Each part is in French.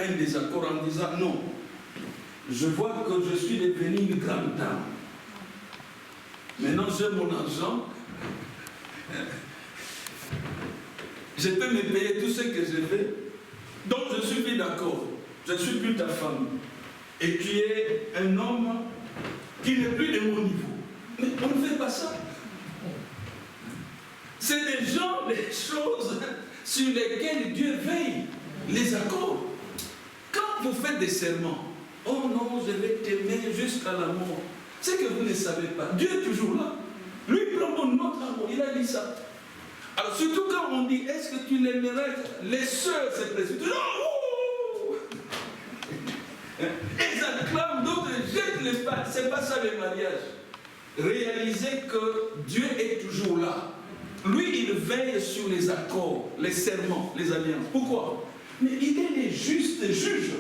un désaccord en disant non, je vois que je suis devenu une grande dame. Maintenant j'ai mon argent, je peux me payer tout ce que je veux, donc je suis plus d'accord, je ne suis plus ta femme. Et tu es un homme qui n'est plus de mon niveau. Mais on ne fait pas ça. C'est des gens, des choses sur lesquelles Dieu veille, les accords. Quand vous faites des serments, oh non, je vais t'aimer jusqu'à la mort. C'est que vous ne savez pas. Dieu est toujours là. Lui prend notre amour. Il a dit ça. Alors surtout quand on dit, est-ce que tu l'aimerais? Les sœurs se précipitent. Oh! Ils acclament, d'autres jettent les pas. C'est pas ça le mariage. Réalisez que Dieu est toujours là. Lui, il veille sur les accords, les serments, les alliances. Pourquoi? Mais il est le juste juge.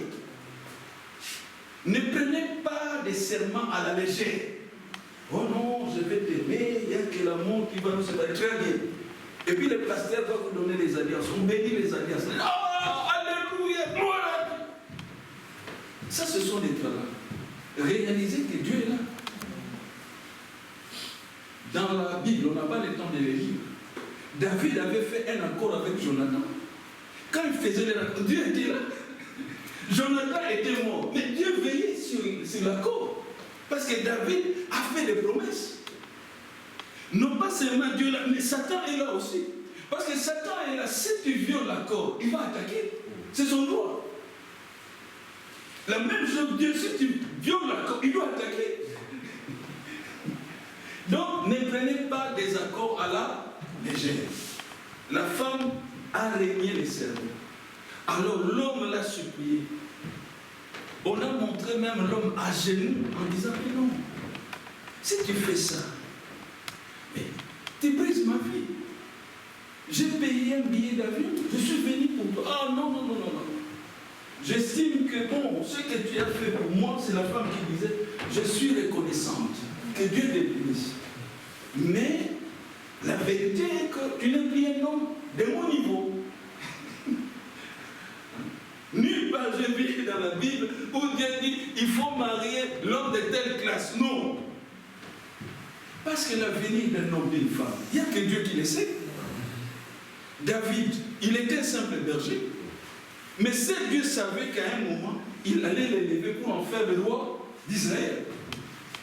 Ne prenez pas des serments à la légère. Oh non, je vais t'aimer, il n'y a que l'amour qui va nous séparer. Très bien. Et puis le pasteur va vous donner les alliances. On bénit les alliances. Oh, alléluia, gloire. Ça, ce sont des travaux. Réalisez que Dieu est là. Dans la Bible, on n'a pas le temps de les lire. David avait fait un accord avec Jonathan. Quand il faisait l'accord, Dieu était là. Jonathan était mort. Mais Dieu veillait sur l'accord. Parce que David a fait des promesses. Non pas seulement Dieu là, mais Satan est là aussi. Parce que Satan est là. Si tu violes l'accord, il va attaquer. C'est son droit. La même chose, Dieu, si tu violes l'accord, il doit attaquer. Donc, ne prenez pas des accords à la légère. La femme a régné les cerveaux. Alors l'homme l'a supplié. On a montré même l'homme à genoux en disant, mais non, si tu fais ça, mais tu brises ma vie. J'ai payé un billet d'avion, je suis venu pour toi. Ah non, non, non, non, non. J'estime que bon, ce que tu as fait pour moi, c'est la femme qui disait, je suis reconnaissante, que Dieu te bénisse. Mais la vérité est que tu n'es plus un homme de mon niveau. Nulle part j'ai vu dans la Bible où Dieu dit il faut marier l'homme de telle classe. Non. Parce que l'avenir d'un homme d'une femme, il n'y a que Dieu qui le sait. David, il était un simple berger. Mais ce Dieu savait qu'à un moment, il allait l'élever pour en faire le roi d'Israël.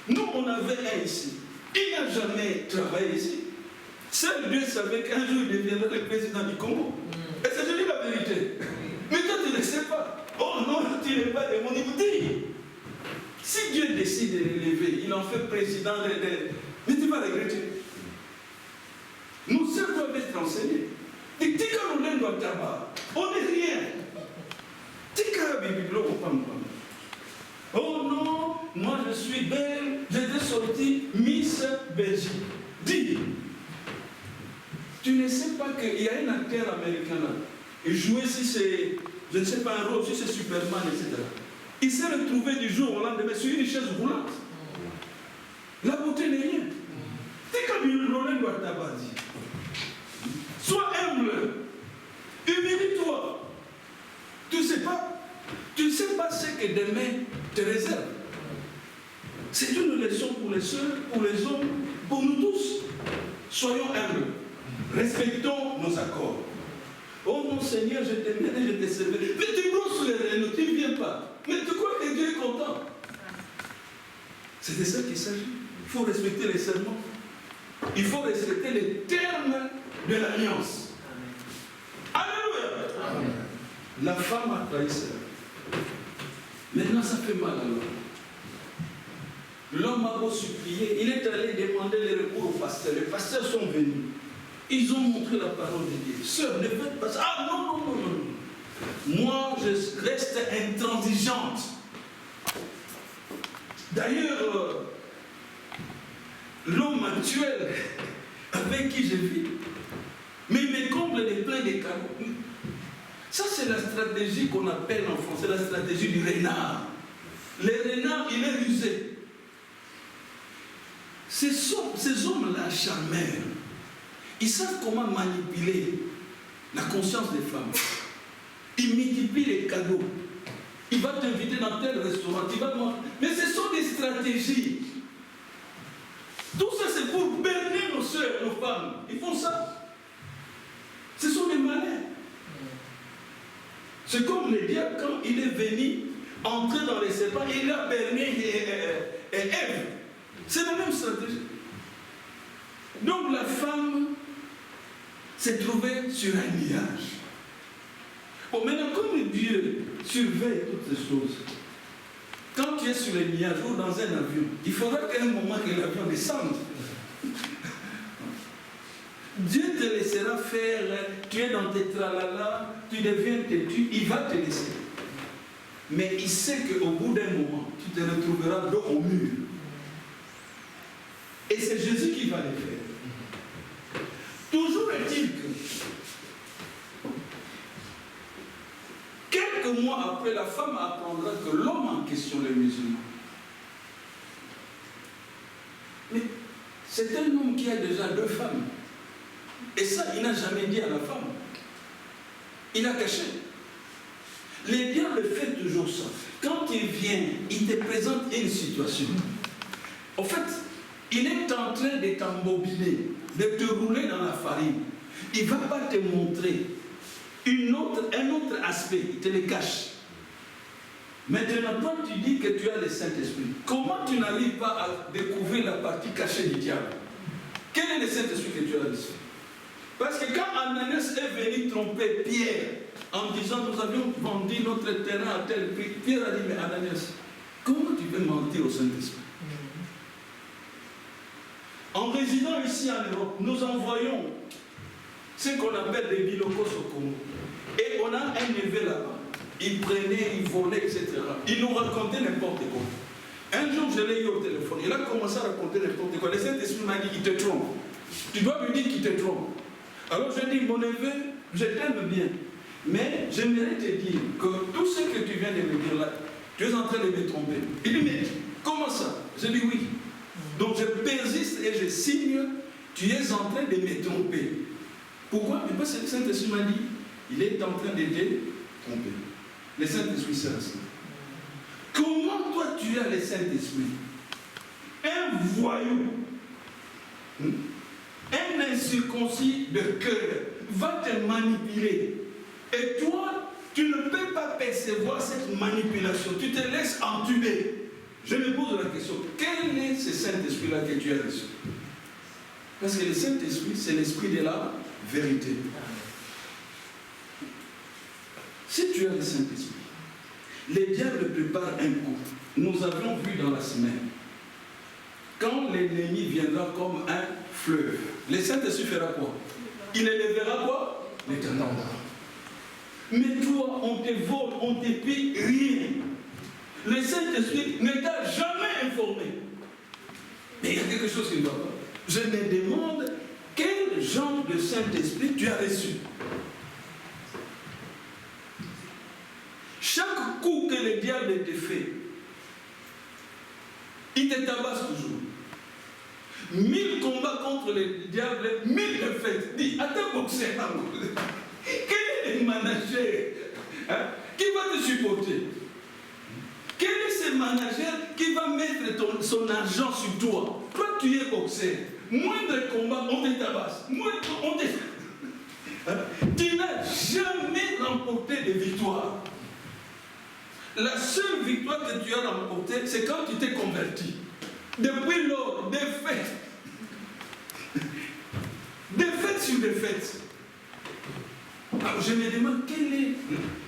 Nous, on avait un ici. Il n'a jamais travaillé ici. Seul Dieu savait qu'un jour il deviendrait le président du Congo. Et c'est je dis la vérité. Mais toi, tu ne le sais pas. Oh non, tu n'es pas de mon niveau. Si Dieu décide de l'élever, il en fait président mais tu vas regretter. Nous seuls doivent être enseignés. On n'est rien. Oh non, moi je suis belle, j'étais sortie Miss Belgique. Dis, tu ne sais pas qu'il y a un acteur américain là. Il jouait si c'est, je ne sais pas, un rôle, si c'est Superman, etc. Il s'est retrouvé du jour au lendemain sur une chaise roulante. La beauté n'est rien. C'est comme une Roland Ouattara dit. Sois humble. Humilie-toi. Tu ne sais pas ce que demain te réserve. C'est une leçon pour les soeurs, pour les hommes, pour nous tous. Soyons humbles. Respectons nos accords. Oh mon Seigneur, je t'aimerai, je te servirai. Mais tu brosses les rênes, tu ne viens pas. Mais tu crois que Dieu est content. C'est de ça qu'il s'agit. Il faut respecter les serments. Il faut respecter les termes de l'alliance. Alléluia. Amen. La femme a trahi ça. Maintenant, ça fait mal alors. L'homme a beau supplier, il est allé demander le recours au pasteur. Les pasteurs sont venus. Ils ont montré la parole de Dieu. Sœur, ne faites pas ça. Ah non, non, non, non. Moi, je reste intransigeante. D'ailleurs, l'homme actuel avec qui je vis, mais il me comble les pleins de cadeaux. Ça, c'est la stratégie qu'on appelle en français la stratégie du renard. Le renard, il est rusé. Ces hommes-là, charmeurs, ils savent comment manipuler la conscience des femmes. Ils multiplient les cadeaux. Il va t'inviter dans tel restaurant, il va te montrer. Mais ce sont des stratégies. Tout ça, c'est pour berner nos soeurs, nos femmes. Ils font ça. Ce sont des malins. C'est comme le diable, quand il est venu entrer dans les serpents, il a berné Ève. C'est la même stratégie. Donc la femme s'est trouvée sur un nuage. Bon, maintenant, comme Dieu surveille toutes ces choses, quand tu es sur les nuages ou dans un avion, il faudra qu'à un moment que l'avion descende. Dieu te laissera faire, tu es dans tes tralala, tu deviens têtu, il va te laisser. Mais il sait qu'au bout d'un moment, tu te retrouveras dos au mur. Et c'est Jésus qui va le faire. Toujours est-il que, quelques mois après, la femme apprendra que l'homme en question, le musulman, mais c'est un homme qui a déjà 2 femmes. Et ça, il n'a jamais dit à la femme. Il a caché. Le diable fait toujours ça. Quand il vient, il te présente une situation. En fait, il est en train de t'embobiner, de te rouler dans la farine. Il ne va pas te montrer un autre aspect. Il te le cache. Maintenant, toi, tu dis que tu as le Saint-Esprit. Comment tu n'arrives pas à découvrir la partie cachée du diable? Quel est le Saint-Esprit que tu as reçu? Parce que quand Ananias est venu tromper Pierre en disant nous avions vendu notre terrain à tel prix, Pierre a dit mais Ananias, comment tu peux mentir au Saint-Esprit? En résidant ici en Europe, nous envoyons ce qu'on appelle des bilocos au Congo. Et on a un neveu là-bas. Il prenait, il volait, etc. Il nous racontait n'importe quoi. Un jour, je l'ai eu au téléphone. Il a commencé à raconter n'importe quoi. Le Saint-Esprit m'a dit qu'il te trompe. Tu dois lui dire qu'il te trompe. Alors je dis, mon neveu, je t'aime bien, mais j'aimerais te dire que tout ce que tu viens de me dire là, tu es en train de me tromper. Il dit, mais comment ça? Je dis oui. Donc je persiste et je signe, tu es en train de me tromper. Pourquoi? Mais parce que le Saint-Esprit m'a dit, il est en train de te tromper. Le Saint-Esprit, c'est ça. Comment toi tu as le Saint-Esprit? Un voyou. Un incirconcis de cœur va te manipuler. Et toi, tu ne peux pas percevoir cette manipulation. Tu te laisses entuber. Je me pose la question, quel est ce Saint-Esprit-là que tu as reçu? Parce que le Saint-Esprit, c'est l'esprit de la vérité. Si tu as le Saint-Esprit, le diable prépare un coup. Nous avions vu dans la semaine, quand l'ennemi viendra comme un fleuve, le Saint-Esprit fera quoi? Il élèvera quoi? L'éternel. Mais toi, on te vole, on te paie rien. Le Saint-Esprit ne t'a jamais informé. Mais il y a quelque chose qui ne va pas. Je me demande quel genre de Saint-Esprit tu as reçu. Chaque coup que le diable te fait, il te tabasse toujours. 1000 combats contre le diable, 1000 défaites. Dis, attends, boxer. Quel est le manager qui va te supporter? Quel est ce manager qui va mettre son argent sur toi? Toi, tu es boxeur. Moindre combat, on te tabasse. Tu n'as jamais remporté de victoire. La seule victoire que tu as remportée, c'est quand tu t'es converti. Depuis lors, défaite. Défaite sur défaite. Alors je me demande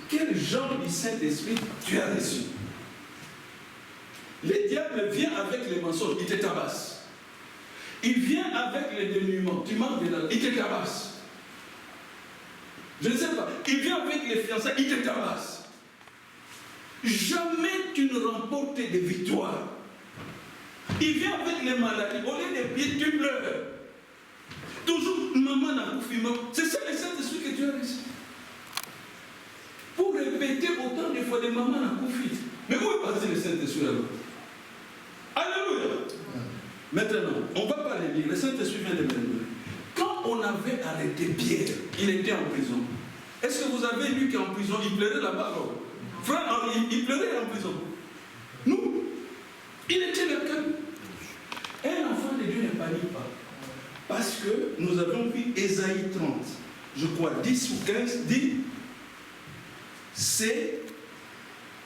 quel genre de Saint-Esprit tu as reçu. Le diable vient avec les mensonges, il te tabasse. Il vient avec les dénuements, tu manques de l'argent, il te tabasse. Je ne sais pas, il vient avec les fiançailles, il te tabasse. Jamais tu ne remportes des victoires. Il vient avec les maladies, au lieu de prier, tu pleures. Toujours, maman n'a pas fumé. C'est ça le Saint-Esprit que tu as reçu. Pour répéter autant de fois de maman n'a pas fumé. Mais où est passé le Saint-Esprit alors? Alléluia. Maintenant, on ne va pas le dire. Le Saint-Esprit vient de venir. Quand on avait arrêté Pierre, il était en prison. Est-ce que vous avez lu qu'en prison, il pleurait là-bas? Frère, en il pleurait en prison. Nous, il était le cœur. Un enfant de Dieu ne panique pas. Parce que nous avons vu Ésaïe 30, je crois 10 ou 15, dit, c'est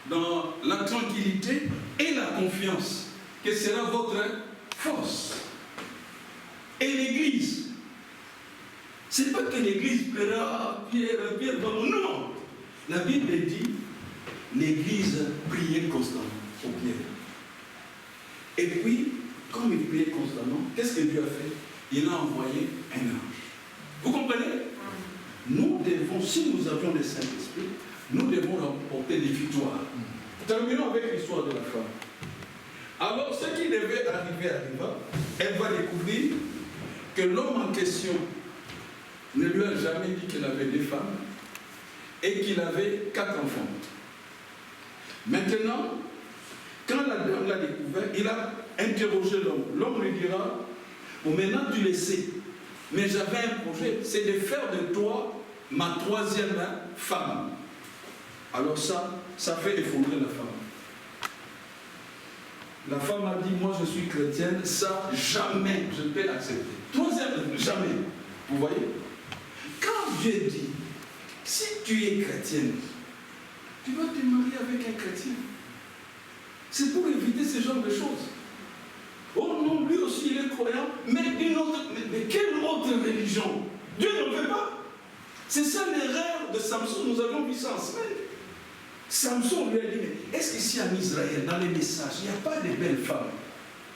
dans la tranquillité et la confiance que sera votre force. Et l'Église, ce n'est pas que l'Église pleura, Pierre, non. La Bible dit, l'Église priait constamment au Pierre. Et puis, comme il priait constamment, qu'est-ce que Dieu a fait? Il a envoyé un ange. Vous comprenez? Nous devons, si nous avions le Saint-Esprit, nous devons remporter des victoires. Terminons avec l'histoire de la femme. Alors, ce qui devait arriver arriva. Elle va découvrir que l'homme en question ne lui a jamais dit qu'il avait des femmes et qu'il avait 4 enfants. Maintenant, quand la dame l'a découvert, il a interrogé l'homme. L'homme lui dira, bon, maintenant tu le sais, mais j'avais un projet, c'est de faire de toi ma 3e femme. Alors ça fait effondrer la femme. La femme a dit, moi je suis chrétienne, ça jamais je peux accepter. 3e, jamais. Vous voyez? Quand Dieu dit, si tu es chrétienne, tu vas te marier avec un chrétien. C'est pour éviter ce genre de choses. Oh non, lui aussi il est croyant, mais quelle autre religion? Dieu ne veut pas. C'est ça l'erreur de Samson, nous avons vu ça en semaine. Samson lui a dit, mais est-ce qu'ici en Israël, dans les messages, il n'y a pas de belles femmes?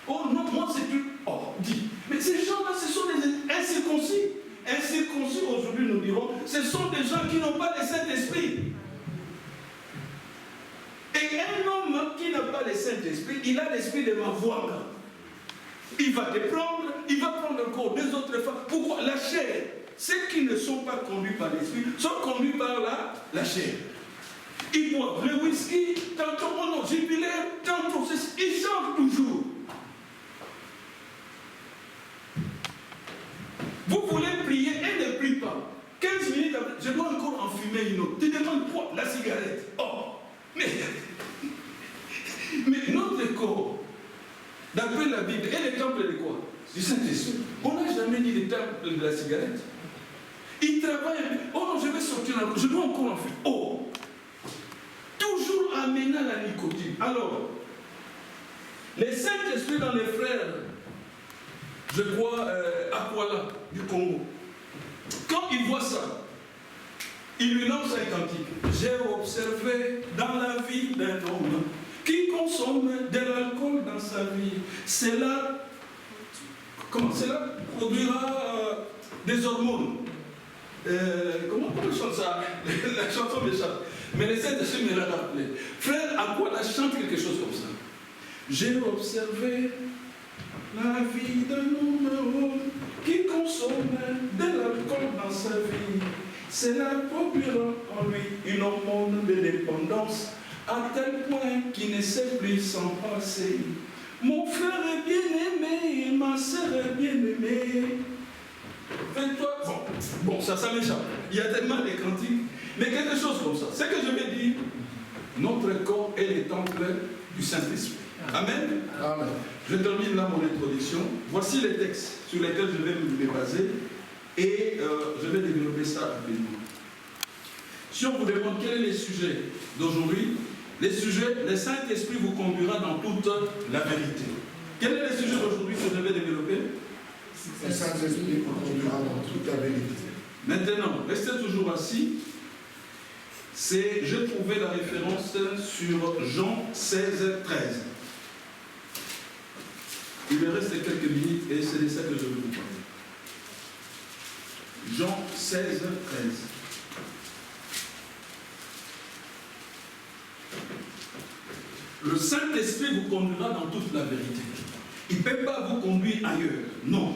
Oh non, moi c'est plus... Oh, dit. Mais ces gens-là, ce sont des incirconcis. Incirconcis, aujourd'hui nous dirons, ce sont des gens qui n'ont pas le Saint-Esprit. Et un homme qui n'a pas le Saint-Esprit, il a l'esprit de m'avoir. Il va te prendre, il va prendre encore 2 autres femmes. Pourquoi? La chair. Ceux qui ne sont pas conduits par l'esprit sont conduits par la chair. Ils boivent le whisky, tantôt on est jubilaire, tantôt ceci. Ils changent toujours. Vous voulez prier et ne prie pas. 15 minutes après, je dois encore en fumer une autre. Tu demandes quoi? La cigarette. Oh, mais notre corps, d'après la Bible, est le temple de quoi? Du Saint-Esprit. On n'a jamais dit le temple de la cigarette. Il travaille. Oh non, je vais sortir là. Je dois encore en fumer. Oh, toujours amenant la nicotine. Alors, les Saint-Esprit dans les frères, je crois, à Kuala, du Congo, quand il voit ça, il lui lance un cantique. J'ai observé dans la vie d'un homme qui consomme de l'alcool dans sa vie. Cela produira des hormones. Comment on chante ça? La chanson m'échappe. Mais les Saint-Esprit me l'a rappelé. Frère, à quoi la chante quelque chose comme ça? J'ai observé la vie d'un homme qui consomme de l'alcool dans sa vie. Cela produira en lui une hormone de dépendance à tel point qu'il ne sait plus s'en passer. Mon frère est bien-aimé, ma sœur est bien-aimée. Fais-toi... Bon, ça m'échappe. Il y a tellement de cantiques. Mais quelque chose comme ça. C'est que je vais dire, notre corps est le temple du Saint-Esprit. Amen. Amen. Je termine là mon introduction. Voici les textes sur lesquels je vais me baser et je vais développer ça rapidement. Si on vous demande quel est le sujet d'aujourd'hui, le Saint-Esprit vous conduira dans toute la vérité. Quel est le sujet d'aujourd'hui que je vais développer? Le Saint-Esprit vous conduira dans toute la vérité. Maintenant, restez toujours assis. J'ai trouvé la référence sur Jean 16, 13. Il me reste quelques minutes et c'est de ça que je vais vous parler. Jean 16, 13. Le Saint-Esprit vous conduira dans toute la vérité. Il ne peut pas vous conduire ailleurs. Non.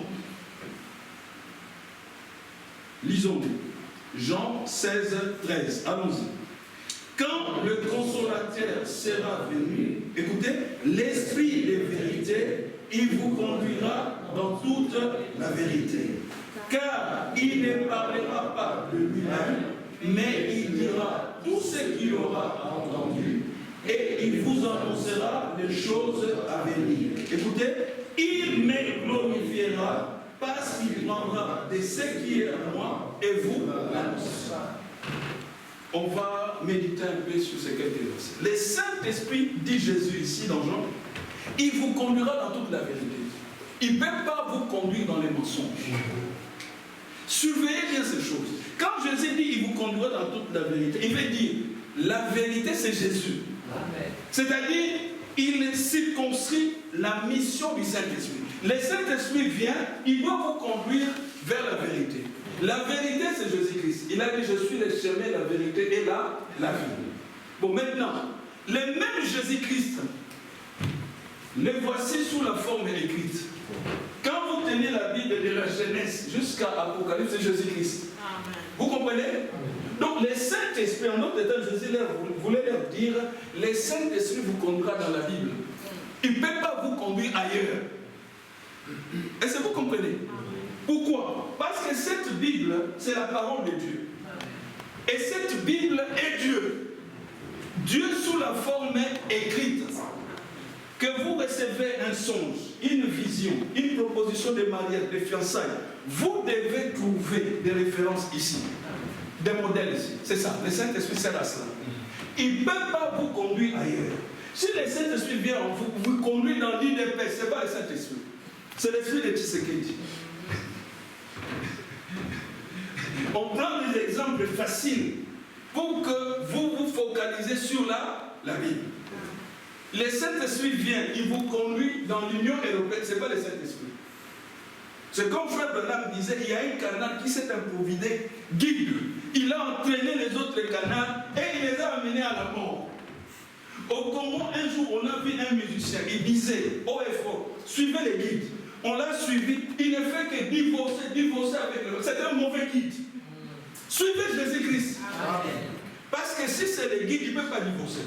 Lisons-nous. Jean 16, 13. Allons-y. Quand le consolateur sera venu, écoutez, l'Esprit de vérité, il vous conduira dans toute la vérité. Car il ne parlera pas de lui-même, mais il dira tout ce qu'il aura entendu des choses à venir. Écoutez, il me glorifiera parce qu'il prendra de ce qui est à moi et vous l'annoncez. On va méditer un peu sur ces quelques versets. Le Saint-Esprit, dit Jésus ici dans Jean, il vous conduira dans toute la vérité. Il ne peut pas vous conduire dans les mensonges. Surveillez bien ces choses. Quand Jésus dit il vous conduira dans toute la vérité, il veut dire la vérité c'est Jésus. C'est-à-dire il circonscrit la mission du Saint-Esprit. Le Saint-Esprit vient, il doit vous conduire vers la vérité. La vérité c'est Jésus-Christ. Il a dit je suis le chemin, la vérité et la vie. Bon maintenant, le même Jésus-Christ, le voici sous la forme écrite. Quand vous tenez la Bible de la Genèse jusqu'à Apocalypse, c'est Jésus-Christ. Vous comprenez? Donc le Saint-Esprit, en d'autres temps, Jésus voulait leur dire, le Saint-Esprit vous conduira dans la Bible. Il ne peut pas vous conduire ailleurs. Est-ce que vous comprenez? Pourquoi? Parce que cette Bible, c'est la parole de Dieu. Et cette Bible est Dieu. Dieu sous la forme écrite. Que vous recevez un songe, une vision, une proposition de mariage, de fiançailles, vous devez trouver des références ici, des modèles ici. C'est ça, le Saint-Esprit sert à cela. Il ne peut pas vous conduire ailleurs. Si le Saint-Esprit vient vous conduire dans l'île de paix, ce n'est pas le Saint-Esprit. C'est l'esprit de Tshisekedi. On prend des exemples faciles pour que vous vous focalisez sur la Bible. Le Saint-Esprit vient, il vous conduit dans l'Union européenne, ce n'est pas le Saint-Esprit. C'est comme Frère Branham disait, il y a un canard qui s'est improvisé guide. Il a entraîné les autres canards et il les a amenés à la mort. Au Congo, un jour, on a vu un musicien, il disait, haut et fort, suivez les guides. On l'a suivi, il ne fait que divorcer avec eux. C'est un mauvais guide. Suivez Jésus-Christ. Parce que si c'est le guide, il ne peut pas divorcer.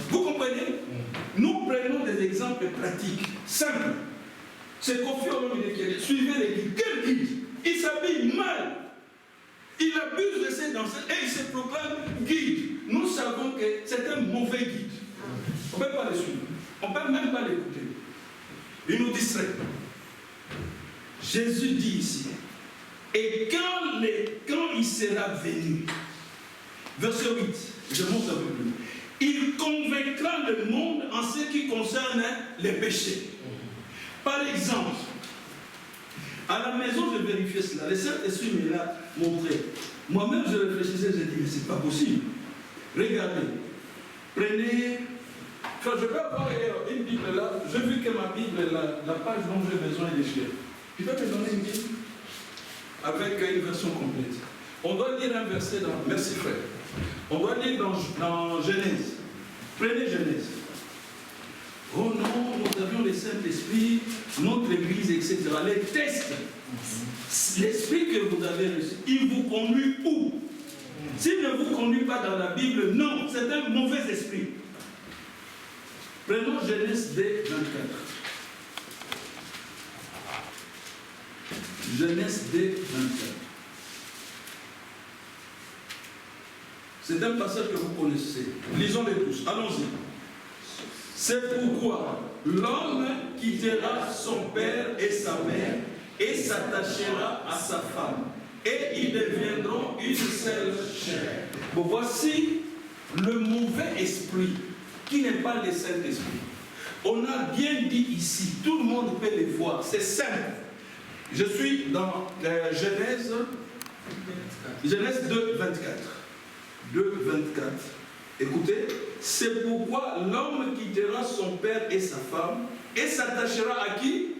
Vous comprenez? Nous prenons des exemples pratiques, simples. C'est Kofi Olomide qui dit, suivez les guides. Quel guide? Il s'habille mal. Il abuse de ses danseurs et il se proclame guide. Nous savons que c'est un mauvais guide. On ne peut pas le suivre. On ne peut même pas l'écouter. Il nous distrait. Jésus dit ici, et quand il sera venu, verset 8, je monte un peu plus. Il convaincra le monde en ce qui concerne les péchés. Par exemple, à la maison, je vérifiais cela. Le Saint-Esprit me l'a montré. Moi-même, je réfléchissais, j'ai dit, mais c'est pas possible. Regardez. Prenez. Quand je peux avoir une Bible là, j'ai vu que ma Bible, la page dont j'ai besoin est déchirée. Tu peux me donner une Bible avec une version complète. On doit lire un verset dans. Merci frère. On doit lire dans Genèse. Prenez Genèse. Oh non, nous avions le Saint-Esprit, notre Église, etc. Les tests. L'Esprit que vous avez reçu, il vous conduit où? S'il ne vous conduit pas dans la Bible, non, c'est un mauvais esprit. Prenons Genèse 2, 24. Genèse 2, 24. C'est un passage que vous connaissez. Lisons-le tous. Allons-y. C'est pourquoi l'homme quittera son père et sa mère et s'attachera à sa femme. Et ils deviendront une seule chair. Bon, voici le mauvais esprit qui n'est pas le Saint-Esprit. On a bien dit ici, tout le monde peut le voir, c'est simple. Je suis dans Genèse 2, 24. 2, 24. Écoutez, c'est pourquoi l'homme quittera son père et sa femme et s'attachera à qui?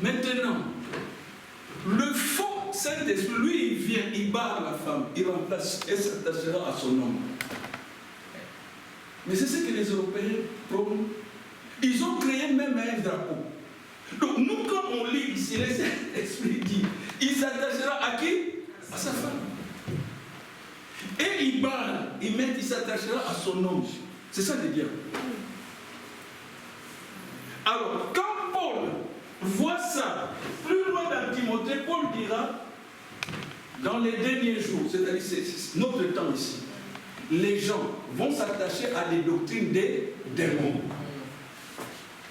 Maintenant, le faux Saint-Esprit, lui, il vient, il barre la femme, il remplace et s'attachera à son homme. Mais c'est ce que les Européens prônent. Ils ont créé même un drapeau. Donc nous, quand on lit ici, le Saint-Esprit dit, il s'attachera à qui? À sa femme. Et il barre, il s'attachera à son homme. C'est ça le diable. Alors, quand Paul voit ça, plus loin dans Timothée, Paul dira, dans les derniers jours, c'est-à-dire c'est notre temps ici, les gens vont s'attacher à des doctrines des démons.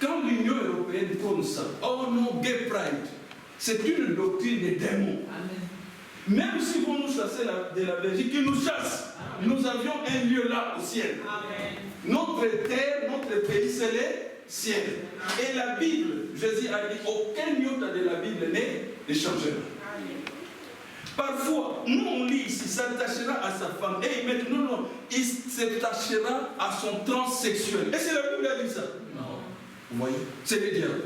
Quand l'Union européenne comme ça, oh non, gay pride, c'est une doctrine des démons. Même si vous nous chassez de la Belgique, qu'ils nous chassent, nous avions un lieu là au ciel. Notre terre, notre pays, c'est le ciel. Et la Bible, Jésus a dit, aucun iota de la Bible ne changera. Parfois, nous on lit ici, s'attachera à sa femme. Et maintenant, non, il s'attachera à son transsexuel. Et c'est la Bible qui a dit ça. Non. Vous voyez? C'est le diable.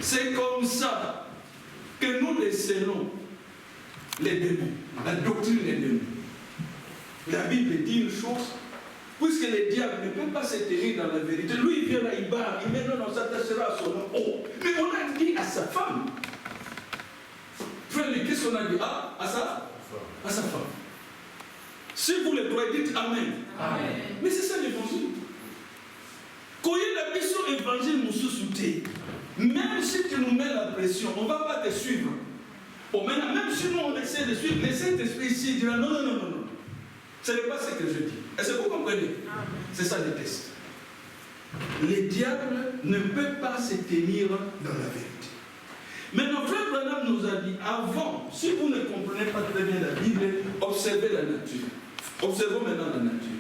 C'est comme ça que nous décelons les démons, la doctrine des démons. La Bible dit une chose, puisque le diable ne peut pas se tenir dans la vérité. Lui, il vient là, il barre, il met non, on s'attachera à son nom. Oh, mais on a dit à sa femme. Frère, qu'est-ce qu'on a dit? Ah, à sa femme. Si vous le croyez, dites Amen. Amen. Mais c'est ça l'évangile. Quand il y a la mission évangile, nous sous-souter. Même si tu nous mets la pression, on ne va pas te suivre. Bon, maintenant, même si nous on essaie de suivre, les Saint-Esprit ici dira non. Ce n'est pas ce que je dis. Est-ce que vous comprenez? C'est ça le test. Le diable ne peut pas se tenir dans la vérité. Mais notre frère Branham nous a dit avant, si vous ne comprenez pas très bien la Bible, observez la nature. Observons maintenant la nature.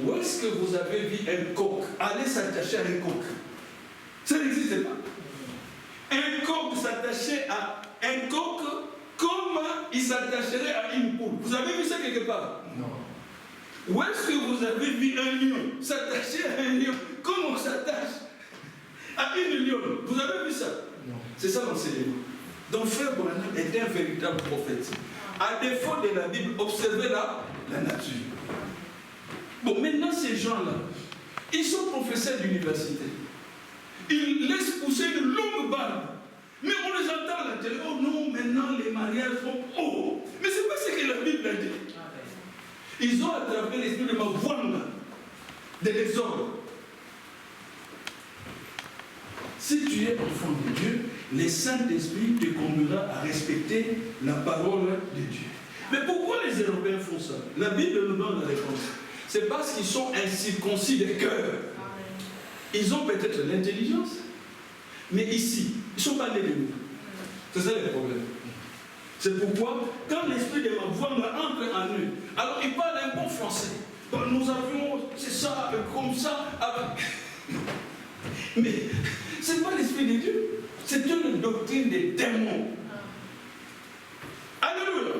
Où est-ce que vous avez vu un coq? Allez s'attacher à un coq. Ça n'existe pas. Un coq s'attachait à un coq comme il s'attacherait à une poule. Vous avez vu ça quelque part? Non. Où est-ce que vous avez vu un lion s'attacher à un lion comme on s'attache à une lionne? Vous avez vu ça? Non. C'est ça l'enseignement. Donc frère Branham est un véritable prophète. À défaut de la Bible, observez la nature. Bon, maintenant ces gens-là, ils sont professeurs d'université. Ils laissent pousser une longue barbe. Mais on les entend à la télé. Oh non, maintenant les mariages sont... Oh, mais c'est pas ce que la Bible a dit. Ils ont attrapé l'esprit de Mavouanga, de désordre. Si tu es enfant de Dieu, le Saint-Esprit te conduira à respecter la parole de Dieu. Mais pourquoi les Européens font ça? La Bible nous donne la réponse. C'est parce qu'ils sont incirconcis de cœur. Ils ont peut-être l'intelligence, mais ici, ils ne sont pas nés de nous. C'est ça le problème. C'est pourquoi, quand l'esprit de Mavouanga entre en eux, alors ils parlent un bon français. Donc, nous avions, c'est ça, comme ça, avec... Mais ce n'est pas l'esprit de Dieu, c'est une doctrine des démons. Alléluia.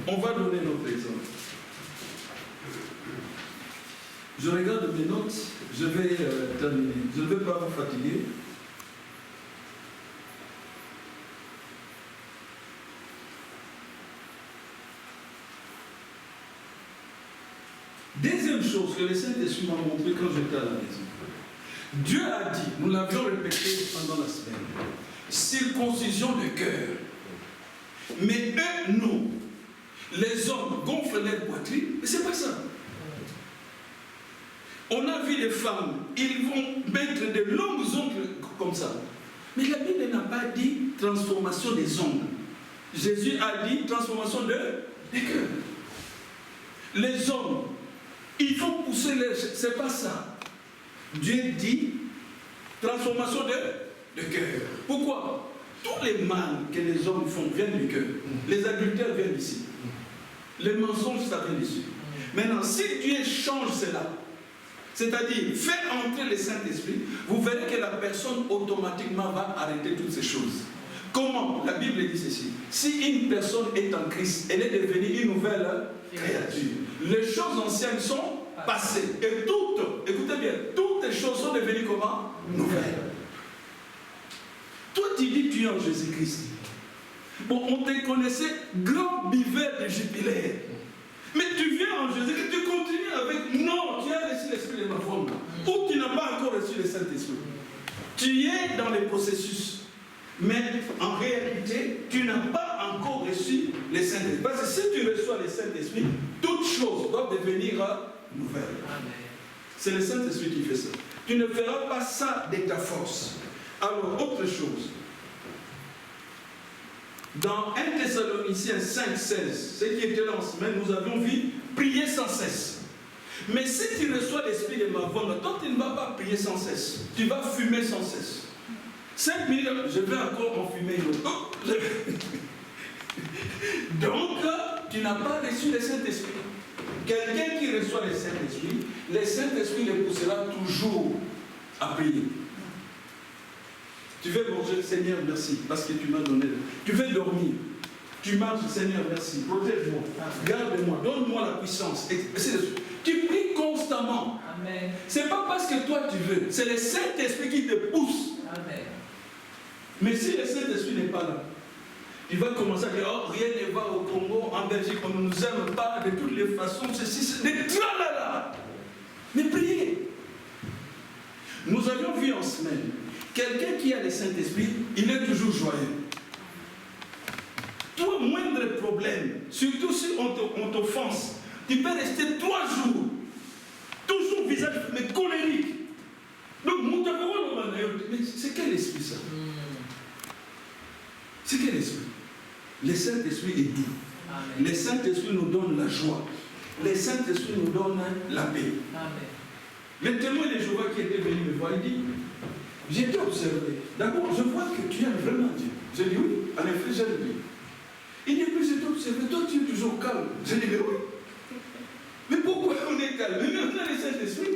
On va donner notre exemple. Je regarde mes notes, je vais terminer. Je ne vais pas vous fatiguer. Deuxième chose que le Saint-Esprit m'a montré quand j'étais à la maison. Dieu a dit, nous l'avions répété pendant la semaine, circoncision de cœur. Mais eux, nous, les hommes gonflent leur poitrine, mais c'est pas ça. On a vu des femmes, ils vont mettre de longues ongles comme ça. Mais la Bible n'a pas dit transformation des ongles. Jésus a dit transformation des cœurs. Les hommes, il faut pousser les... C'est pas ça. Dieu dit transformation de cœur. Pourquoi? Tous les mal que les hommes font viennent du cœur. Les adultères viennent d'ici. Les mensonges, ça vient d'ici. Maintenant, si Dieu change cela, c'est-à-dire fait entrer le Saint-Esprit, vous verrez que la personne automatiquement va arrêter toutes ces choses. Comment? La Bible dit ceci. Si une personne est en Christ, elle est devenue une nouvelle créature. Les choses anciennes sont passées. Et toutes, écoutez bien, toutes les choses sont devenues comment? Nouvelles. Toi, tu dis tu es en Jésus-Christ. Bon, on te connaissait grand buveur de jubilaire. Mais tu viens en Jésus-Christ, tu continues avec... Non, tu as reçu l'esprit de ma forme. Ou tu n'as pas encore reçu le Saint-Esprit. Tu es dans le processus. Mais en réalité, tu n'as pas encore reçu le Saint-Esprit. Parce que si tu reçois le Saint-Esprit, toutes choses doivent devenir nouvelles. C'est le Saint-Esprit qui fait ça. Tu ne feras pas ça de ta force. Alors, autre chose. Dans 1 Thessaloniciens 5, 16, ceux qui étaient là en semaine, nous avions vu prier sans cesse. Mais si tu reçois l'esprit de ma voix, toi tu ne vas pas prier sans cesse. Tu vas fumer sans cesse. 5 minutes, je vais encore en fumer une autre. Donc, tu n'as pas reçu le Saint-Esprit. Quelqu'un qui reçoit le Saint-Esprit le poussera toujours à prier. Tu veux manger, Seigneur, merci, parce que tu m'as donné. Tu veux dormir. Tu marches, Seigneur, merci. Protège-moi. Garde-moi. Donne-moi la puissance. Tu pries constamment. Amen. Ce n'est pas parce que toi tu veux. C'est le Saint-Esprit qui te pousse. Amen. Mais si le Saint-Esprit n'est pas là, tu vas commencer à dire, oh, rien ne va au Congo, en Belgique, on ne nous aime pas de toutes les façons, ceci, c'est des tralala. Mais priez. Nous avions vu en semaine, quelqu'un qui a le Saint-Esprit, il est toujours joyeux. Toi, moindre problème, surtout si on t'offense, tu peux rester 3 jours, toujours visage, mais colérique. Donc, mais c'est quel esprit ça? C'est quel esprit? Le Saint-Esprit est doux. Amen. Le Saint-Esprit nous donne la joie. Le Saint-Esprit nous donne la paix. Amen. Le témoin de Jéhovah qui était venu me voir, il dit, j'ai été observé. D'abord, je vois que tu aimes vraiment Dieu. J'ai dit oui, en effet, j'aime Dieu. Il dit, puis j'ai été observé, toi tu es toujours calme. J'ai dit, mais oui. Mais pourquoi on est calme? Mais on a le Saint-Esprit.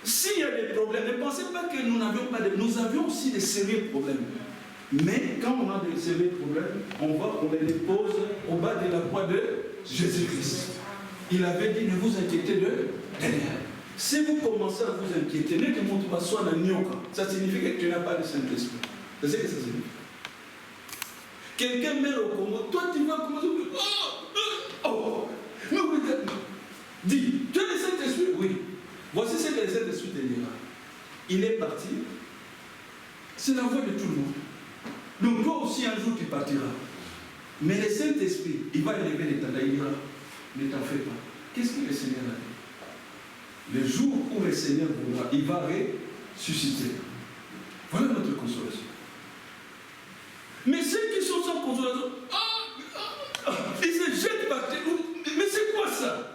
S'il y a des problèmes, ne pensez pas que nous n'avions pas de... Nous avions aussi des sérieux problèmes. Mais quand on a des sérieux problèmes, on les dépose au bas de la croix de Jésus-Christ. Il avait dit, ne vous inquiétez de rien. Si vous commencez à vous inquiéter, ne que mon toit soit dans nyoka, ça signifie que tu n'as pas de Saint-Esprit. C'est ce que ça signifie. Quelqu'un meurt au Congo, toi tu vas commencer à non, regarde. Dis, tu as le Saint-Esprit? Oui. Voici ce que le Saint-Esprit te dira. Il est parti. C'est la voix de tout le monde. Donc toi aussi un jour tu partiras. Mais le Saint-Esprit, il va élever les tendres, il dira, ne t'en fais pas. Qu'est-ce que le Seigneur a dit? Le jour où le Seigneur voudra, il va ressusciter. Voilà notre consolation. Mais ceux qui sont sans consolation, ils se jettent par terre. Mais c'est quoi ça?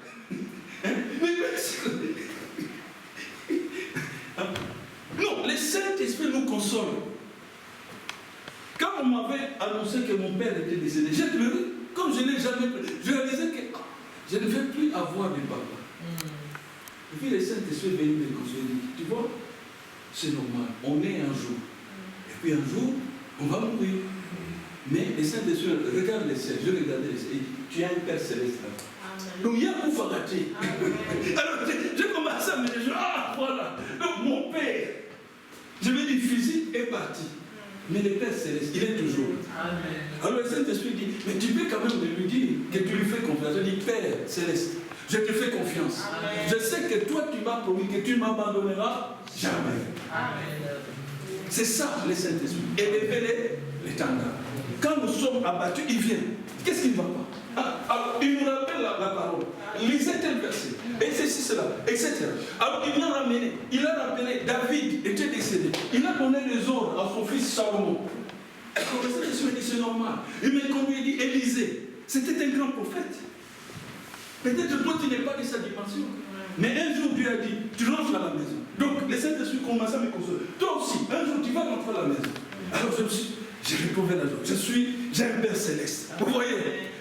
Non, le Saint-Esprit nous console. Quand on m'avait annoncé que mon père était décédé, j'ai pleuré. Comme je n'ai jamais pleuré, je réalisais que je ne vais plus avoir de papa. Et puis le Saint-Esprit est venu me consoler. Tu vois, c'est normal. On est un jour. Et puis un jour, on va mourir. Mais le Saint-Esprit regarde le ciel. Je regardais le ciel. Il dit, tu as un Père céleste. Donc il y a un coup fagaté. Alors je commence à me dire, voilà. Donc mon Père, je vais dire physique, est parti. Mais le Père céleste, il est toujours. Amen. Alors le Saint-Esprit dit, mais tu peux quand même lui dire que tu lui fais confiance. Je dis, Père céleste, je te fais confiance. Amen. Je sais que toi tu m'as promis que tu ne m'abandonneras jamais. Amen. C'est ça le Saint-Esprit. Élever les tendres. Quand nous sommes abattus, il vient. Qu'est-ce qui ne va pas? Alors, il nous rappelle la parole. Lisez tel verset. Et ceci, cela, etc. Alors, il vient ramener. Il a rappelé, David était décédé. Il a donné les ordres à son fils Salomon. C'est normal. Il m'a conduit, il dit, Élisée, c'était un grand prophète. Peut-être toi, tu n'es pas de sa dimension. Mais un jour, Dieu a dit, tu rentres à la maison. Donc, le Saint-Esprit commence à me consoler. Toi aussi, un jour, tu vas rentrer à la maison. Alors, j'ai retrouvé la joie. J'ai un Père céleste. Vous voyez,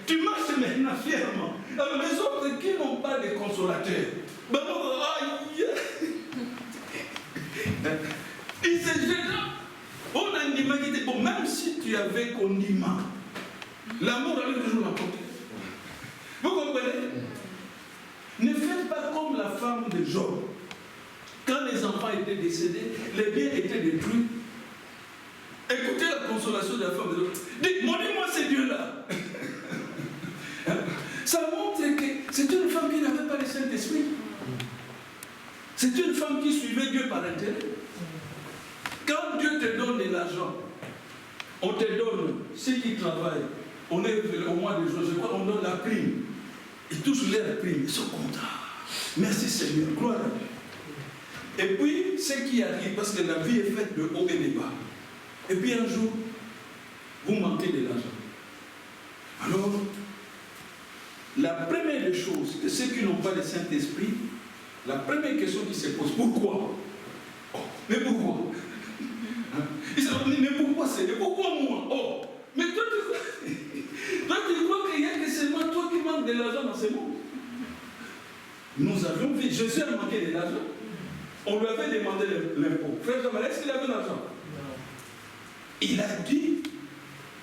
tu marches maintenant fièrement. Alors, les autres qui n'ont pas de consolateur, ben non, ils se jettent. On a une image. Bon, même si tu avais condiment, l'amour allait toujours l'emporter. Vous comprenez? Ne faites pas comme la femme de Job. Quand les enfants étaient décédés, les biens étaient détruits. Écoutez la consolation de la femme de Job. Dites-moi, c'est Dieu-là. Ça montre que c'est une femme qui n'avait pas le Saint-Esprit. C'est une femme qui suivait Dieu par intérêt. Quand Dieu te donne de l'argent, on te donne ceux qui travaillent. On est au mois de juin, je crois qu'on donne la prime. Ils touchent leur prime, ils sont contents. Merci Seigneur, gloire à Dieu. Et puis, ce qui arrive, parce que la vie est faite de haut et de bas. Et puis un jour, vous manquez de l'argent. Alors, la première des choses, que ceux qui n'ont pas le Saint-Esprit, la première question qui se pose, pourquoi? Oh, mais pourquoi? Ils se disent, mais pourquoi c'est? Mais pourquoi moi? Oh, mais toi tu crois qu'il n'y a que seulement toi qui manques de l'argent dans ce monde? Nous avions vu, Jésus a manqué de l'argent. On lui avait demandé l'impôt. Frère Jean-Marie, est-ce qu'il avait l'argent? Il a dû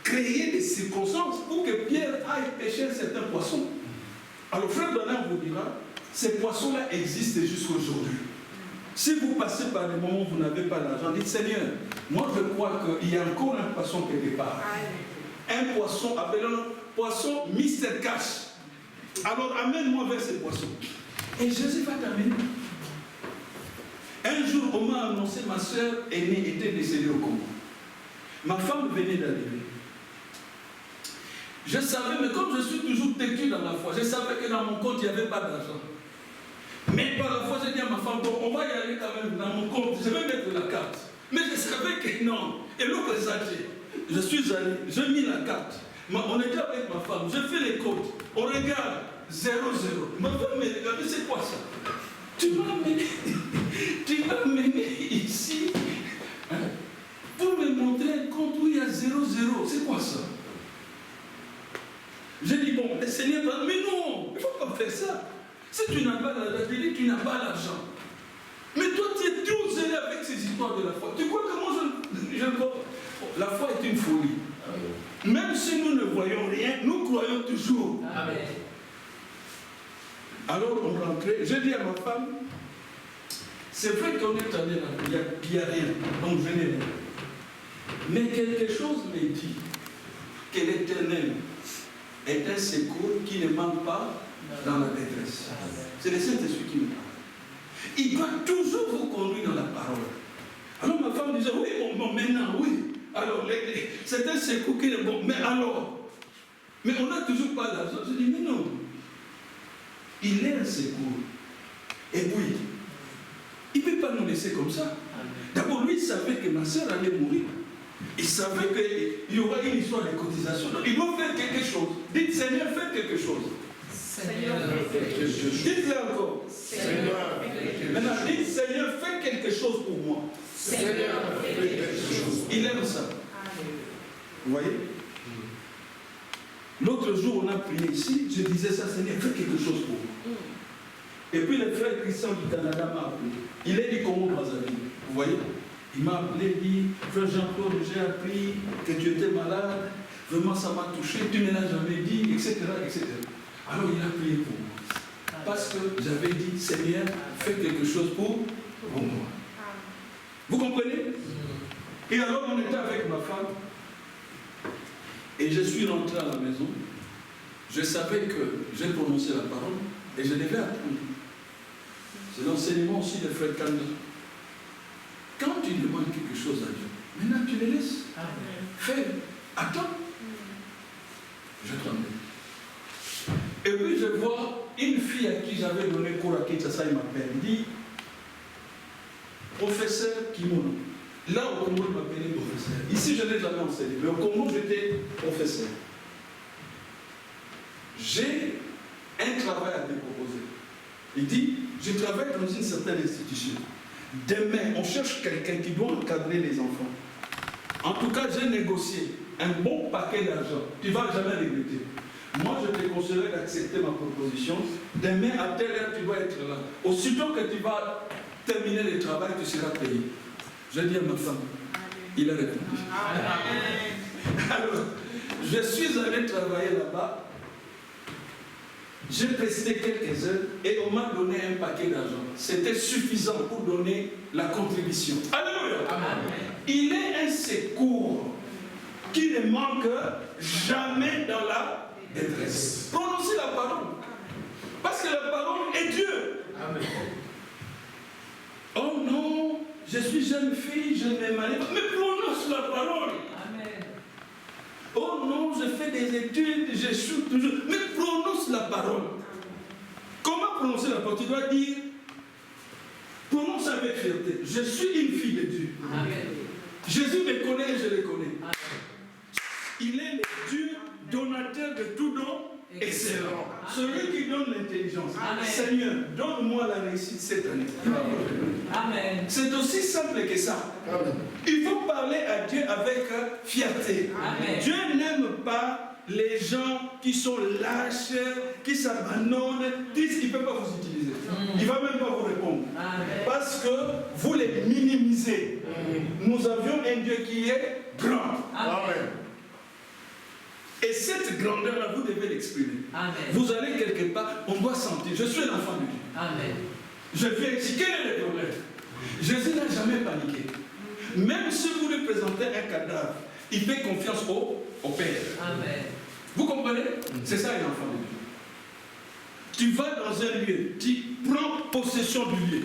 créer des circonstances pour que Pierre aille pêcher certains poissons. Alors frère Branham vous dira, ces poissons-là existent jusqu'à aujourd'hui. Si vous passez par des moments où vous n'avez pas l'argent, dites Seigneur, moi je crois qu'il y a encore un poisson quelque part. Un poisson, appelons-le poisson Mr. Cash. Alors amène-moi vers ces poissons. Et Jésus va t'amener. Un jour, on m'a annoncé, ma soeur aînée était décédée au Congo. Ma femme venait d'arriver. Je savais, mais comme je suis toujours têtu dans la foi, je savais que dans mon compte, il n'y avait pas d'argent. Mais par la foi, j'ai dit à ma femme, bon, on va y aller quand même dans mon compte, je vais mettre la carte. Mais je savais que non. Et l'autre exagéré. Je suis allé, j'ai mis la carte. On était avec ma femme, je fais les comptes. On regarde, 0-0. Ma femme me regarde, c'est quoi ça? Tu m'as amené ici pour me montrer un compte où il y a 0-0. C'est quoi ça? J'ai dit, bon, le Seigneur, mais non, il ne faut pas faire ça. Si tu n'as pas l'argent, tu n'as pas l'argent. Mais toi, tu es trop zélé avec ces histoires de la foi. Tu crois que moi, la foi est une folie. Amen. Même si nous ne voyons rien, nous croyons toujours. Amen. Alors, on rentrait. J'ai dit à ma femme, c'est vrai qu'on est allé là, il n'y a rien. Donc, venez là. Mais quelque chose me dit que l'Éternel est un secours qui ne manque pas dans la détresse. C'est le Saint-Esprit qui me parle. Il doit toujours vous conduire dans la parole. Alors ma femme disait, oui, bon maintenant, oui. Alors, c'est un secours qui est bon. Mais alors, mais on n'a toujours pas l'argent. Je dis, mais non. Il est un secours. Et puis, il ne peut pas nous laisser comme ça. D'abord, lui, il savait que ma soeur allait mourir. Il savait qu'il y aurait une histoire de cotisation. Donc, il doit faire quelque chose. Dites, Seigneur, fais quelque chose. Seigneur, fais quelque chose. Dites-le encore. Seigneur, fais quelque chose. Maintenant, dites, Seigneur, fais quelque chose pour moi. Seigneur, fais quelque chose. Il aime ça. Vous voyez? L'autre jour, on a prié ici, je disais ça, Seigneur, fais quelque chose pour moi. Et puis le frère Christian du Canada m'a appelé. Il est du Congo Brazzaville. Vous voyez? Il m'a appelé, il dit, frère Jean-Claude, j'ai appris que tu étais malade, vraiment ça m'a touché, tu ne l'as jamais dit, etc., etc. Alors il a prié pour moi. Parce que j'avais dit, Seigneur, fais quelque chose pour moi. Vous comprenez? Et alors on était avec ma femme, et je suis rentré à la maison. Je savais que j'ai prononcé la parole, et je devais apprendre. C'est l'enseignement aussi de frère Kanda. Quand tu demandes quelque chose à Dieu, maintenant tu le laisses. Fais, attends. Je tremblais. Et puis je vois une fille à qui j'avais donné cours à Kinshasa, il m'appelle. Il dit, professeur Kimono. Là au Congo, il m'appelait professeur. Ici, je n'ai jamais enseigné, mais au Congo, j'étais professeur. J'ai un travail à te proposer. Il dit, je travaille dans une certaine institution. Demain, on cherche quelqu'un qui doit encadrer les enfants. En tout cas, j'ai négocié un bon paquet d'argent. Tu ne vas jamais regretter. Moi, je te conseillerais d'accepter ma proposition. Demain, à telle heure, tu dois être là. Aussitôt que tu vas terminer le travail, tu seras payé. Je dis à ma femme. Il a répondu. Alors, je suis allé travailler là-bas. J'ai presté quelques heures et on m'a donné un paquet d'argent. C'était suffisant pour donner la contribution. Alléluia. Il est un secours qui ne manque jamais dans la détresse. Prononcez la parole. Parce que la parole est Dieu. Amen. Oh non, je suis jeune fille, je ne me marie pas. Mais prononce la parole. Amen. Oh non, je fais des études, j'échoue toujours. Mais prononce la parole. Comment prononcer la parole? Tu dois dire, prononce avec fierté. Je suis une fille de Dieu. Amen. Jésus me connaît et je le connais. Amen. Il est le Dieu donateur de tout don excellent. Celui qui donne l'intelligence. Amen. Seigneur, donne-moi la réussite cette année. Amen. C'est aussi simple que ça. Amen. Il faut parler à Dieu avec fierté. Amen. Dieu n'aime pas les gens qui sont lâches, qui s'abandonnent, disent qu'il ne peut pas vous utiliser. Il ne va même pas vous répondre. Amen. Parce que vous les minimisez. Nous avions un Dieu qui est grand. Amen. Et cette grandeur-là, vous devez l'exprimer. Amen. Vous allez quelque part, on doit sentir. Je suis l'enfant de Dieu. Amen. Je viens ici. Quel est le problème? Jésus n'a jamais paniqué. Même si vous lui présentez un cadavre, il fait confiance au Père. Amen. Vous comprenez? C'est ça un enfant de Dieu. Tu vas dans un lieu, tu prends possession du lieu.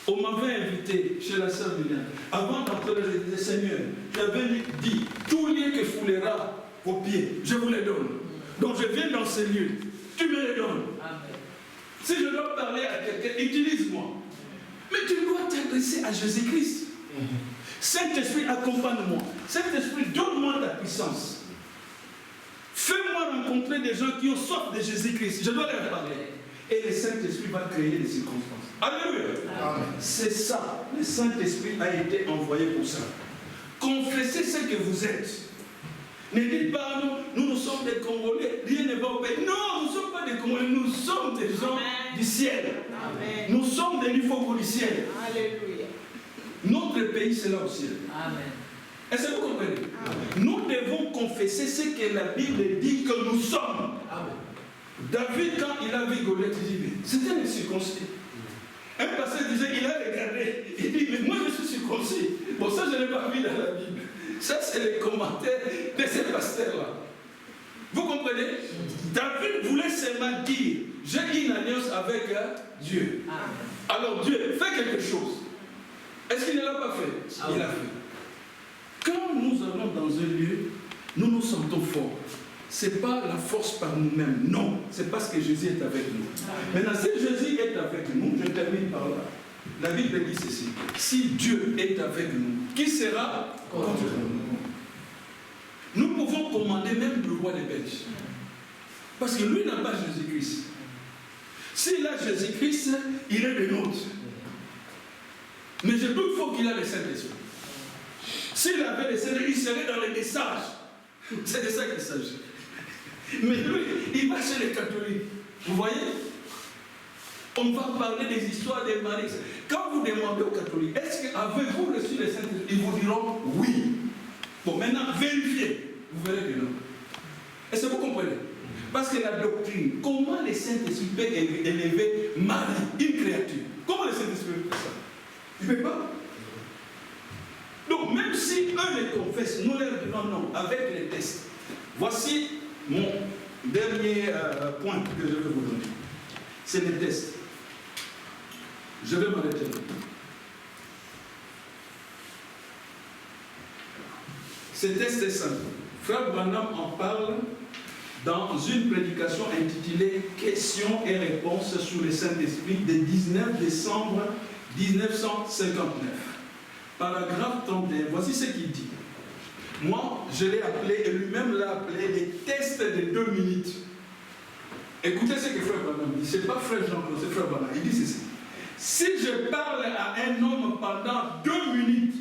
On m'avait invité chez la sœur Liliane. Avant d'entrer, je disais, Seigneur, tu avais dit, tout lieu que foulera vos pieds, je vous les donne. Donc je viens dans ces lieux, tu me les donnes. Amen. Si je dois parler à quelqu'un, utilise-moi. Mais tu dois t'adresser à Jésus-Christ. Saint-Esprit, accompagne-moi. Saint-Esprit, donne-moi ta puissance. Fais-moi rencontrer des gens qui ont soif de Jésus-Christ. Je dois leur parler. Et le Saint-Esprit va créer des circonstances. Alléluia. Amen. C'est ça. Le Saint-Esprit a été envoyé pour ça. Confessez ce que vous êtes. Ne dites pas, nous sommes des Congolais, rien ne va au pays. Non, nous ne sommes pas des Congolais, nous sommes des gens du ciel. Amen. Nous sommes des Nifogos du ciel. Alléluia. Notre pays, c'est là au ciel. Amen. Est-ce que vous comprenez? Nous devons confesser ce que la Bible dit que nous sommes. Amen. David, quand il a vu Goliath, il dit, mais c'était un circoncis. Un pasteur disait, il a regardé, il dit, mais moi je suis circoncis. Bon, ça je n'ai pas vu dans la Bible. Ça c'est les commentaires de ces pasteurs-là. Vous comprenez? David voulait seulement dire, j'ai une alliance avec Dieu. Amen. Alors Dieu, fais quelque chose. Est-ce qu'il ne l'a pas fait? Il l'a fait. Quand nous allons dans un lieu, nous nous sentons forts. Ce n'est pas la force par nous-mêmes, non. C'est parce que Jésus est avec nous. Maintenant, si Jésus est avec nous, je termine par là. La Bible dit ceci. Si Dieu est avec nous, qui sera contre nous? Nous pouvons commander même le roi des Belges. Parce que lui n'a pas Jésus-Christ. S'il a Jésus-Christ, il est le nôtre. Mais je doute qu'il faut qu'il ait le Saint-Esprit. S'il avait le Saint-Esprit, il serait dans les messages. C'est de ça qu'il s'agit. Mais lui, il va chez les catholiques. Vous voyez? On va parler des histoires des maris. Quand vous demandez aux catholiques, est-ce qu'avez-vous reçu le Saint-Esprit? Ils vous diront oui. Bon, maintenant, vérifiez. Vous verrez que non. Est-ce que vous comprenez? Parce que la doctrine, comment le Saint-Esprit peut élever Marie, une créature? Comment le Saint-Esprit peut faire ça? Il ne peut pas. Donc, même si eux les confessent, nous leur disons non, avec les tests. Voici mon dernier point que je vais vous donner. C'est les tests. Je vais m'arrêter là. Ce test est simple. Frère Branham en parle dans une prédication intitulée Questions et réponses sur le Saint-Esprit du 19 décembre 1959. Paragraphe 31. Voici ce qu'il dit. Moi, je l'ai appelé, et lui-même l'a appelé, des tests de 2 minutes. Écoutez ce que Frère Branham dit. Ce n'est pas Frère Jean-Claude, c'est Frère Branham. Il dit ceci. Si je parle à un homme pendant 2 minutes,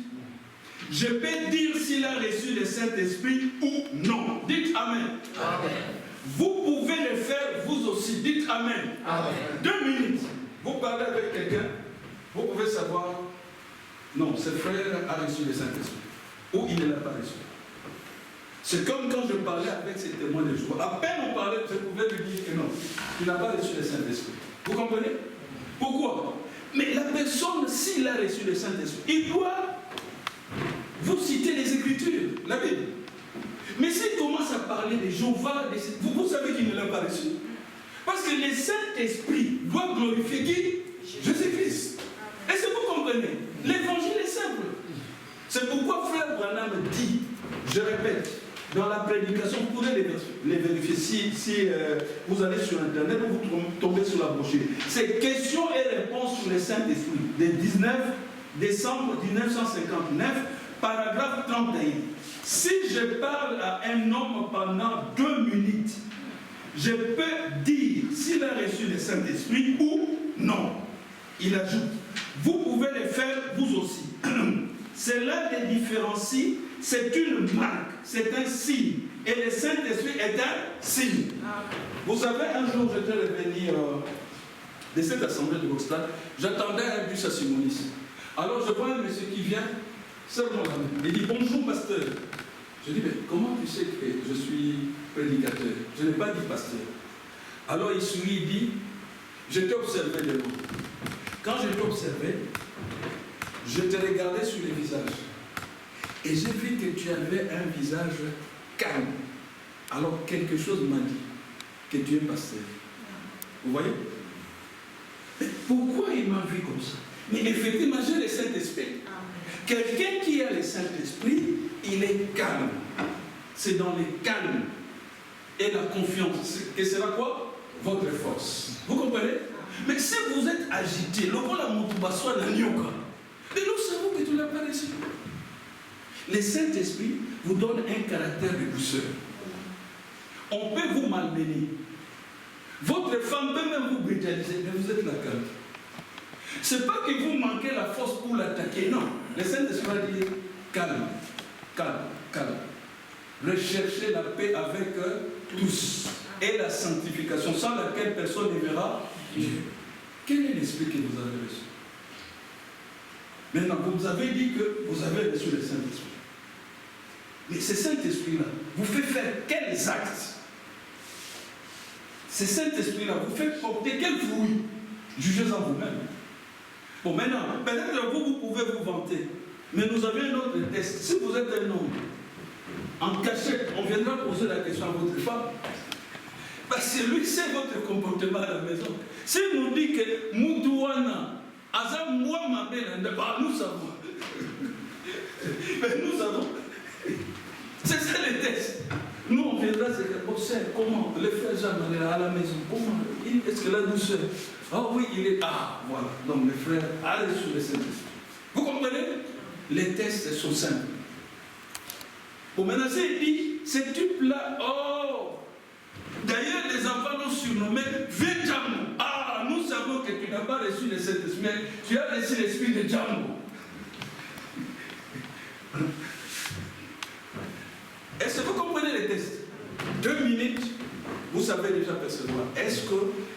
je peux dire s'il a reçu le Saint-Esprit ou non. Dites Amen. Amen. Vous pouvez le faire vous aussi. Dites Amen. Amen. 2 minutes. Vous parlez avec quelqu'un, vous pouvez savoir, non, ce frère a reçu le Saint-Esprit. Ou il ne l'a pas reçu. C'est comme quand je parlais avec ces témoins de Jéhovah. À peine on parlait, je pouvais lui dire que non, tu n'as pas reçu le Saint-Esprit. Vous comprenez? Pourquoi? Mais la personne, s'il a reçu le Saint-Esprit, il doit vous citer les Écritures, la Bible. Mais s'il commence à parler de Jéhovah, vous savez qu'il ne l'a pas reçu. Parce que le Saint-Esprit doit glorifier qui? Jésus-Christ. Est-ce que vous comprenez? L'évangile est simple. C'est pourquoi Frère Branham dit, je répète, dans la prédication, vous pouvez les vérifier. Si vous allez sur Internet, vous tombez sur la brochure. C'est questions et réponses sur le Saint-Esprit, du 19 décembre 1959, paragraphe 31. Si je parle à un homme pendant 2 minutes, je peux dire s'il a reçu le Saint-Esprit ou non. Il ajoute, vous pouvez le faire vous aussi. Cela les différencie, c'est une marque, c'est un signe. Et le Saint-Esprit est un signe. Vous savez, un jour, j'étais revenu de cette assemblée de Boxstad, j'attendais un bus à Simonis. Alors je vois un monsieur qui vient, serre-moi la main. Il dit, bonjour pasteur. Je dis, mais comment tu sais que je suis prédicateur? Je n'ai pas dit pasteur. Alors il sourit, il dit, je t'ai observé de loin. Quand je t'ai observé, je te regardais sur les visages. Et j'ai vu que tu avais un visage calme. Alors quelque chose m'a dit que tu es pasteur. Vous voyez? Mais pourquoi il m'a vu comme ça? Mais effectivement, j'ai le Saint-Esprit. Quelqu'un qui a le Saint-Esprit, il est calme. C'est dans le calme et la confiance que sera quoi? Votre force. Vous comprenez? Mais si vous êtes agité, le la motivation la nyoka, mais nous savons que tu n'as pas reçu. Le Saint-Esprit vous donne un caractère de douceur. On peut vous malmener. Votre femme peut même vous brutaliser, mais vous êtes la calme. Ce n'est pas que vous manquez la force pour l'attaquer, non. Le Saint-Esprit dit calme, calme, calme. Recherchez la paix avec tous et la sanctification, sans laquelle personne ne verra Dieu. Quel est l'esprit que vous avez reçu? Maintenant, vous avez dit que vous avez reçu le Saint-Esprit. Mais ce Saint-Esprit-là vous fait faire quels actes? Ce Saint-Esprit-là vous fait porter quel fruit? Jugez-en vous-même. Bon, maintenant, peut-être vous pouvez vous vanter. Mais nous avons un autre test. Si vous êtes un homme, en cachette, on viendra poser la question à votre femme. Parce que lui, c'est votre comportement à la maison. Si nous dit que Moudouana, Azam, moi, ma belle, nous savons. Mais nous savons. C'est ça le test. Nous, on viendra observer comment le frère Jean à la maison. Comment est-ce que la douceur? Ah oui, il est. Ah, voilà. Donc, le frère a reçu le Saint-Esprit. Vous comprenez? Les tests sont simples. Bon, maintenant, c'est dit, ce type-là, oh! D'ailleurs, les enfants l'ont surnommé Django. Ah, nous savons que tu n'as pas reçu le Saint-Esprit, mais tu as reçu l'esprit de Django. Est-ce que vous comprenez les tests? 2 minutes, vous savez déjà percevoir. Est-ce que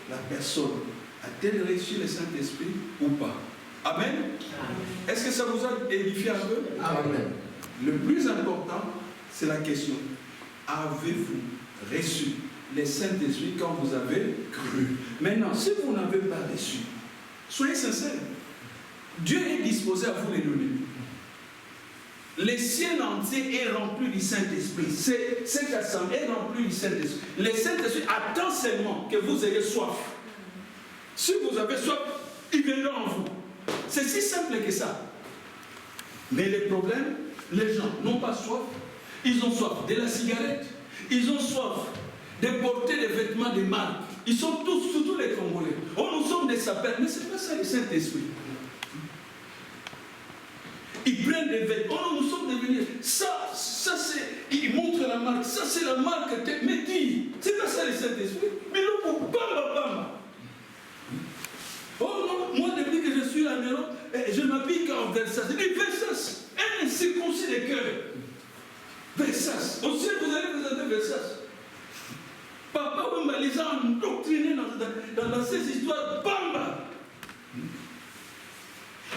la personne a-t-elle reçu le Saint-Esprit ou pas? Amen. Est-ce que ça vous a édifié un peu? Amen. Le plus important, c'est la question. Avez-vous reçu le Saint-Esprit quand vous avez cru? Maintenant, si vous n'avez pas reçu, soyez sincères. Dieu est disposé à vous les donner. Le ciel entier est rempli du Saint-Esprit. Cette assemblée est remplie du Saint-Esprit. Le Saint-Esprit attend seulement que vous ayez soif. Si vous avez soif, il viendra en vous. C'est si simple que ça. Mais le problème, les gens n'ont pas soif. Ils ont soif de la cigarette. Ils ont soif de porter des vêtements de marque. Ils sont tous, surtout les Congolais. Oh, nous sommes des sapins. Mais ce n'est pas ça le Saint-Esprit. Ils prennent des vêtements. Oh, nous sommes devenus. Ça c'est. Ils montrent la marque. Ça, c'est la marque. Mais dis, c'est pas ça le Saint-Esprit. Mais là, pour bam. Oh non, moi, depuis que je suis à Europe, je m'habille en Versace. Je dis Versace, un circoncis de cœur. Versace. Au ciel, vous allez présenter Versace. Papa, les gens endoctrinés dans ces histoires. Bamba.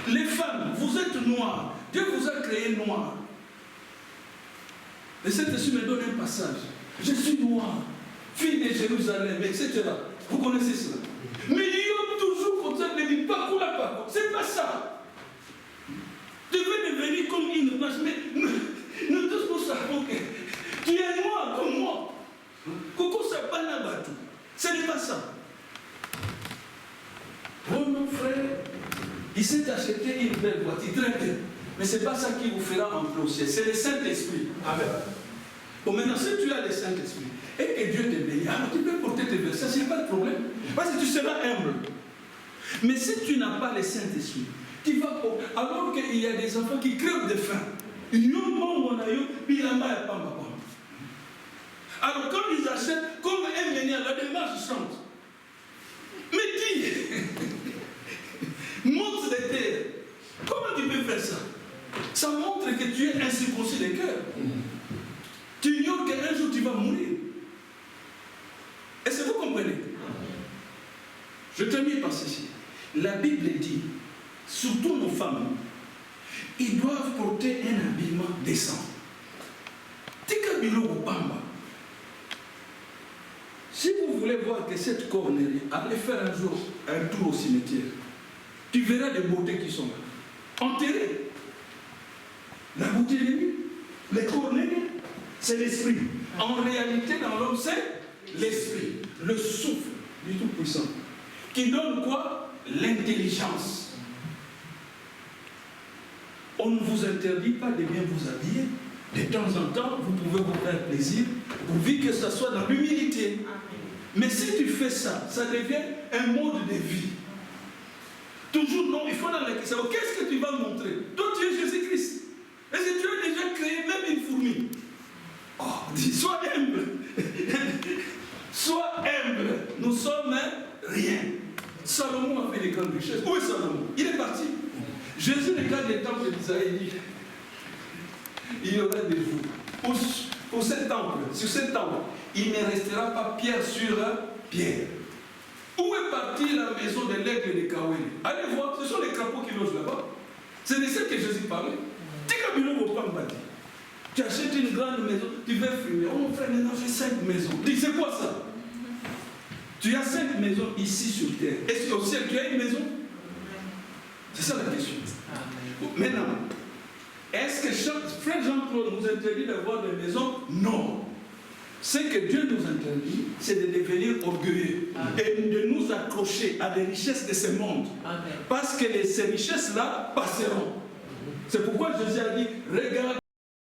Les femmes, vous êtes noires. Dieu vous a créé noir. Et cet esprit me donne un passage. Je suis noir, fille de Jérusalem, etc. Vous connaissez cela. Mais il y a toujours comme ça, ne dit pas pour la part. C'est pas ça. Tu veux devenir comme une image, mais nous tous nous savons que tu es noir comme moi. Coco ça pas la bateau. Ce n'est pas ça. Oh mon frère, il s'est acheté une belle voiture, très bien. Mais ce n'est pas ça qui vous fera entrer au ciel. C'est le Saint-Esprit. Amen. Bon, maintenant, si tu as le Saint-Esprit et que Dieu te bénit, alors tu peux porter tes versets, ce n'est pas de problème. Parce que tu seras humble. Mais si tu n'as pas le Saint-Esprit, tu vas. Alors qu'il y a des enfants qui crèvent de faim. Alors quand ils achètent, comme un meneur, la démarche chante. Mais dis, monte les terres. Comment tu peux faire ça? Ça montre que tu es incirconcis de cœur. Tu ignores qu'un jour tu vas mourir. Est-ce que vous comprenez? Je termine par ceci. La Bible dit, surtout nos femmes, ils doivent porter un habillement décent. Si vous voulez voir que cette cornerie, allez faire un jour un tour au cimetière. Tu verras des beautés qui sont là. Enterrées. La beauté de lui, les corneries, c'est l'esprit. En réalité, dans l'homme, c'est l'esprit, le souffle du Tout-Puissant. Qui donne quoi? L'intelligence. On ne vous interdit pas de bien vous habiller. De temps en temps, vous pouvez vous faire plaisir, pourvu que ce soit dans l'humilité. Mais si tu fais ça, ça devient un mode de vie. Toujours non, il faut dans la question. Qu'est-ce que tu vas montrer? Toi, tu es Jésus-Christ. Est-ce que tu as déjà créé même une fourmi? Oh, dis, sois humble. Sois humble. Nous sommes rien. Salomon a fait des grandes richesses. Où est Salomon? Il est parti. Jésus regarde les temples d'Israël et dit, il y aura des jours pour ce temple, sur ce temple, il ne restera pas pierre sur pierre. Où est partie la maison de l'aigle de Kaweli? Allez voir, ce sont les crapauds qui logent là-bas. C'est de ça que Jésus parlait. Tu achètes une grande maison, tu veux fumer. Oh mon frère, maintenant j'ai 5 maisons. Dis, c'est quoi ça? Tu as 5 maisons ici sur terre. Est-ce qu'au ciel, tu as une maison? C'est ça la question. Maintenant, est-ce que frère Jean-Claude nous interdit d'avoir des maisons? Non. Ce que Dieu nous interdit, c'est de devenir orgueilleux. Et de nous accrocher à des richesses de ce monde. Parce que ces richesses-là passeront. C'est pourquoi Jésus a dit, regarde